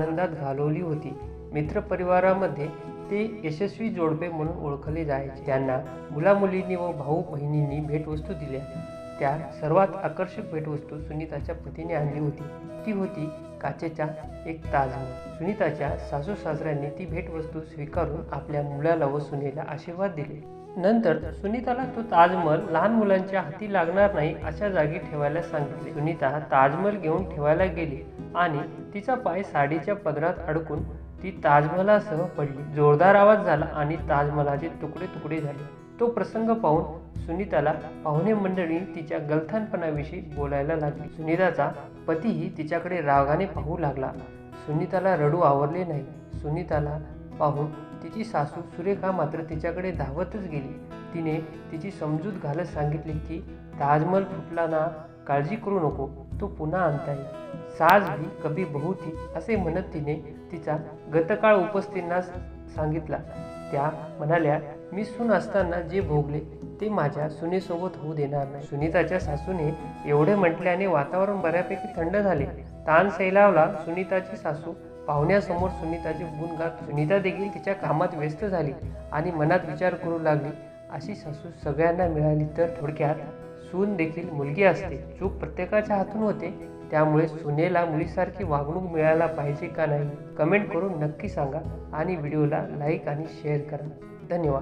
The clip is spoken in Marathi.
आनंदात घालवली होती. मित्रपरिवारामध्ये ते यशस्वी जोडपे म्हणून ओळखले जायचे. त्यांना मुलामुलींनी व भाऊ बहिणींनी भेटवस्तू दिल्या. त्या सर्वात आकर्षक भेटवस्तू सुनीताच्या पतीने आणली होती. ती होती काचेचा एक ताजमहल. सुनीताच्या सासू सासऱ्यांनी ती भेटवस्तू स्वीकारून आपल्या मुलाला व सुनेला आशीर्वाद दिले. नंतर सुनीताला तो ताजमहल लहान मुलांच्या हाती लागणार नाही अशा जागी ठेवायला सांगितले. सुनीता ताजमहल घेऊन ठेवायला गेली आणि तिचा पाय साडीच्या पदरात अडकून ती ताजमहलासह पडली. जोरदार आवाज झाला आणि ताजमहलाचे तुकडे तुकडे झाले. तो प्रसंग पाहून सुनीताला पाहुणे मंडळी तिच्या गलथानपणाविषयी बोलायला लागली. सुनीताचा पतीही तिच्याकडे रागाने पाहू लागला. सुनीताला रडू आवरले नाही. सुनीताला पाहून तिची सासू सुरेखा मात्र तिच्याकडे धावतच गेली. तिने तिची समजूत घालत सांगितले की ताजमहल फुटला ना, काळजी करू नको, तो पुन्हा आणता येईल. सास भी कभी बहू थी असे म्हणत तिने तिचा गतकाळ उपस्थितांना सांगितला. त्या म्हणाल्या, मी सून असताना जे भोगले ते माझ्या सुनेसोबत होऊ देणार नाही. सुनीताच्या सासूने एवढे म्हटल्याने वातावरण बऱ्यापैकी थंड झाले. ताण सैलावला. सुनीताची सासू पाहुण्यासमोर सुनीताचे गुण गात. सुनीता देखील तिच्या कामात व्यस्त झाली आणि मनात विचार करू लागली, अशी सासू सगळ्यांना मिळाली तर थोडक्यात सून देखील मुलगी असते. चूक प्रत्येकाच्या हातून होते. त्यामुळे सुनेला मुलीसारखी वागणूक मिळायला पाहिजे का नाही, कमेंट करून नक्की सांगा आणि व्हिडिओला लाईक आणि शेअर करा. धन्यवाद.